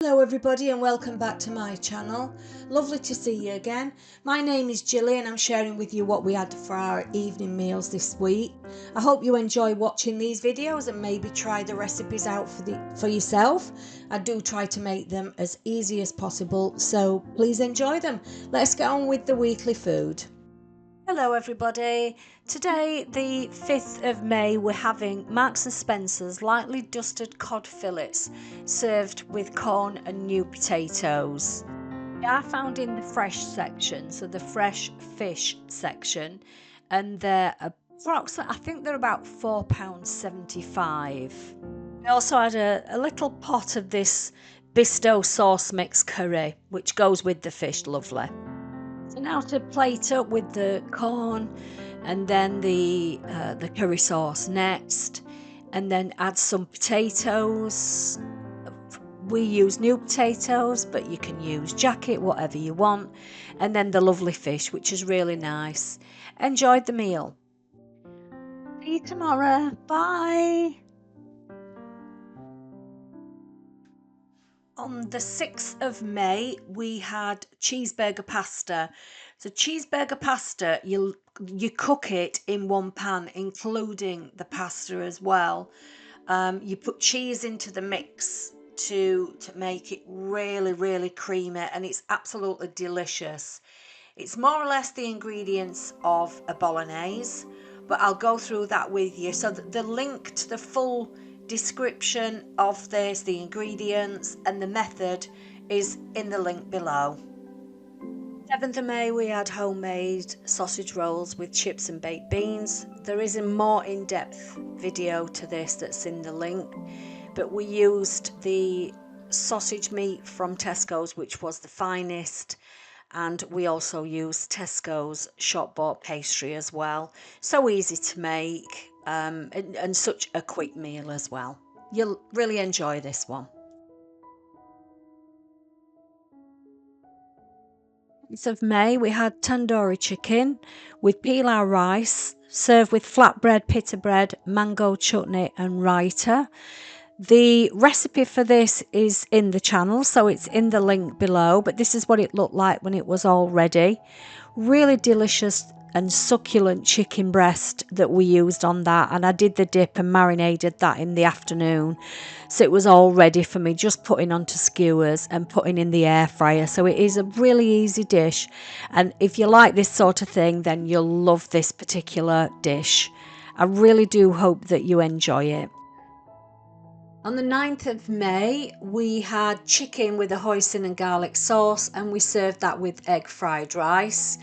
Hello everybody and welcome back to my channel. Lovely to see you again. My name is Jilly and I'm sharing with you what we had for our evening meals this week. I hope you enjoy watching these videos and maybe try the recipes out for yourself. I do try to make them as easy as possible, so please enjoy them. Let's get on with the weekly food. Hello everybody. Today, the 5th of May, we're having Marks and Spencer's lightly dusted cod fillets served with corn and new potatoes. They are found in the fresh section, so the fresh fish section, and they're approximately, I think they're about £4.75. We also had a little pot of this Bisto sauce mix curry, which goes with the fish lovely. So now to plate up with the corn and then the curry sauce next, and then add some potatoes. We use new potatoes, but you can use jacket, whatever you want, and then the lovely fish, which is really nice. Enjoyed the meal. See you tomorrow. Bye. On the 6th of May, we had cheeseburger pasta. So cheeseburger pasta, you cook it in one pan, including the pasta as well. You put cheese into the mix to make it really creamy, and it's absolutely delicious. It's more or less the ingredients of a bolognese, but I'll go through that with you. So the link to the full description of this, the ingredients and the method, is in the link below. 7th of May, we had homemade sausage rolls with chips and baked beans. There is a more in-depth video to this that's in the link, but we used the sausage meat from Tesco's, which was the finest, and we also used Tesco's shop bought pastry as well. So easy to make, and such a quick meal as well. You'll really enjoy this one. Of May, we had Tandoori Chicken with Pilau Rice, served with flatbread, pita bread, mango chutney and raita. The recipe for this is in the channel, so it's in the link below, but this is what it looked like when it was all ready. Really delicious and succulent chicken breast that we used on that, and I did the dip and marinated that in the afternoon, so it was all ready for me, just putting onto skewers and putting in the air fryer. So it is a really easy dish, and if you like this sort of thing, then you'll love this particular dish. I really do hope that you enjoy it. On the 9th of May, we had chicken with a hoisin and garlic sauce, and we served that with egg fried rice.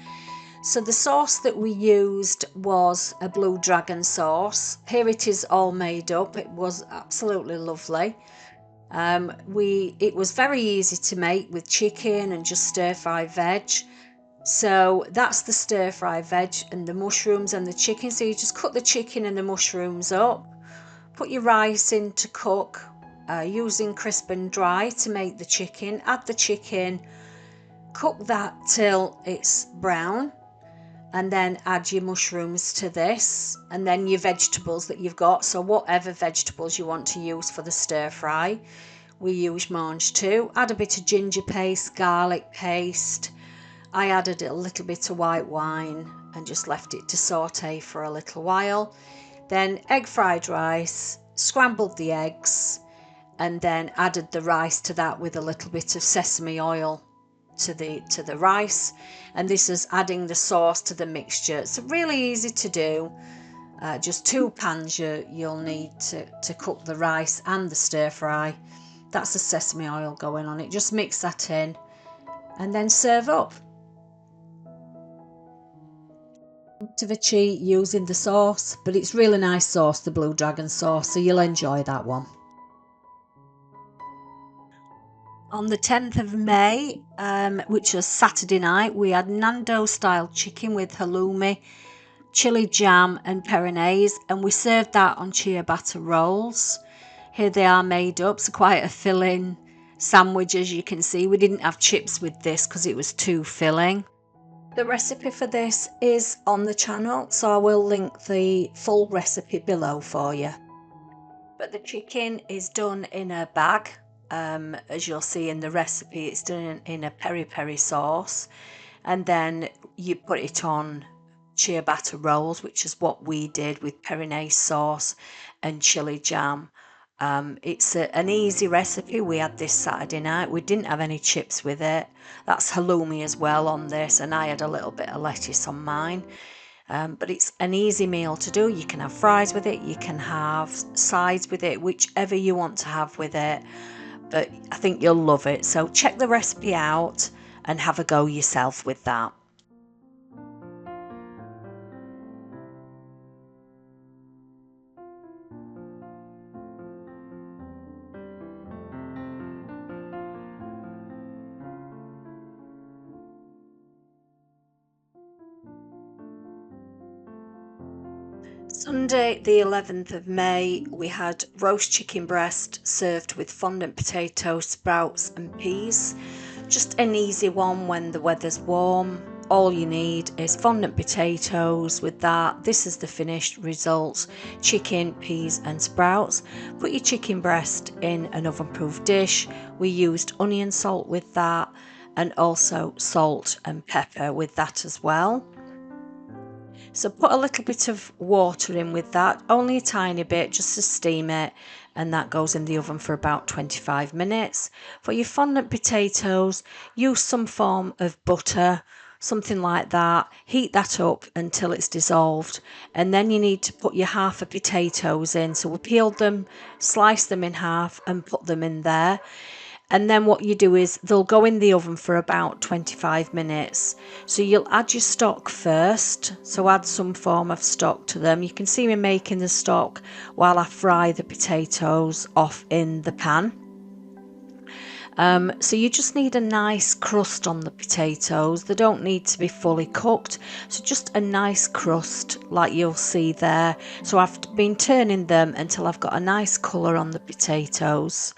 So the sauce that we used was a blue dragon sauce. Here it is all made up. It was absolutely lovely. It was very easy to make with chicken and just stir fry veg. So that's the stir fry veg and the mushrooms and the chicken. So you just cut the chicken and the mushrooms up. Put your rice in to cook, using crisp and dry to make the chicken. Add the chicken, cook that till it's brown, and then add your mushrooms to this, and then your vegetables that you've got. So whatever vegetables you want to use for the stir fry. We use mange too. Add a bit of ginger paste, garlic paste. I added a little bit of white wine and just left it to saute for a little while. Then egg fried rice, scrambled the eggs, and then added the rice to that with a little bit of sesame oil to the rice. And this is adding the sauce to the mixture. It's really easy to do. Just 2 pans you'll need to cook the rice and the stir fry. That's the sesame oil going on it. Just mix that in and then serve up. Of a cheat using the sauce, but it's really nice sauce, the blue dragon sauce, so you'll enjoy that one. On the 10th of May, which was Saturday night, we had Nando style chicken with halloumi, chilli jam and perinaise, and we served that on ciabatta rolls. Here they are made up, so quite a filling sandwich, as you can see. We didn't have chips with this because it was too filling. The recipe for this is on the channel, so I will link the full recipe below for you. But the chicken is done in a bag, as you'll see in the recipe, it's done in a peri-peri sauce, and then you put it on ciabatta rolls, which is what we did with Perinaise sauce and chili jam. It's an easy recipe. We had this Saturday night. We didn't have any chips with it. That's halloumi as well on this, and I had a little bit of lettuce on mine. But it's an easy meal to do. You can have fries with it, you can have sides with it, whichever you want to have with it. But I think you'll love it. So check the recipe out and have a go yourself with that. Sunday, the 11th of May, we had roast chicken breast served with fondant potatoes, sprouts, and peas. Just an easy one when the weather's warm. All you need is fondant potatoes with that. This is the finished results: chicken, peas, and sprouts. Put your chicken breast in an oven-proof dish. We used onion salt with that, and also salt and pepper with that as well. So put a little bit of water in with that, only a tiny bit, just to steam it, and that goes in the oven for about 25 minutes. For your fondant potatoes, use some form of butter, something like that. Heat that up until it's dissolved, and then you need to put your half of potatoes in. So we peeled them, sliced them in half, and put them in there. And then what you do is they'll go in the oven for about 25 minutes. So you'll add your stock first. So add some form of stock to them. You can see me making the stock while I fry the potatoes off in the pan. So you just need a nice crust on the potatoes. They don't need to be fully cooked. So just a nice crust like you'll see there. So I've been turning them until I've got a nice colour on the potatoes.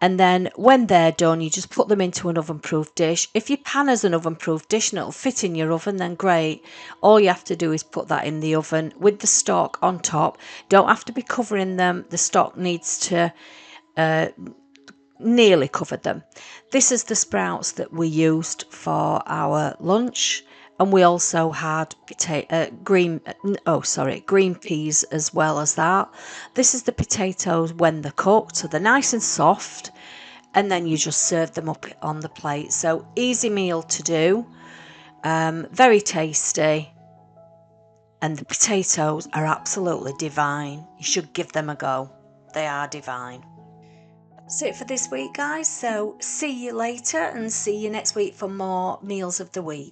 And then when they're done, you just put them into an oven-proof dish. If your pan is an oven-proof dish and it'll fit in your oven, then great. All you have to do is put that in the oven with the stock on top. Don't have to be covering them. The stock needs to nearly cover them. This is the sprouts that we used for our lunch. And we also had green peas as well as that. This is the potatoes when they're cooked, so they're nice and soft, and then you just serve them up on the plate. So easy meal to do, very tasty, and the potatoes are absolutely divine. You should give them a go. They are divine. That's it for this week, guys. So see you later, and see you next week for more meals of the week.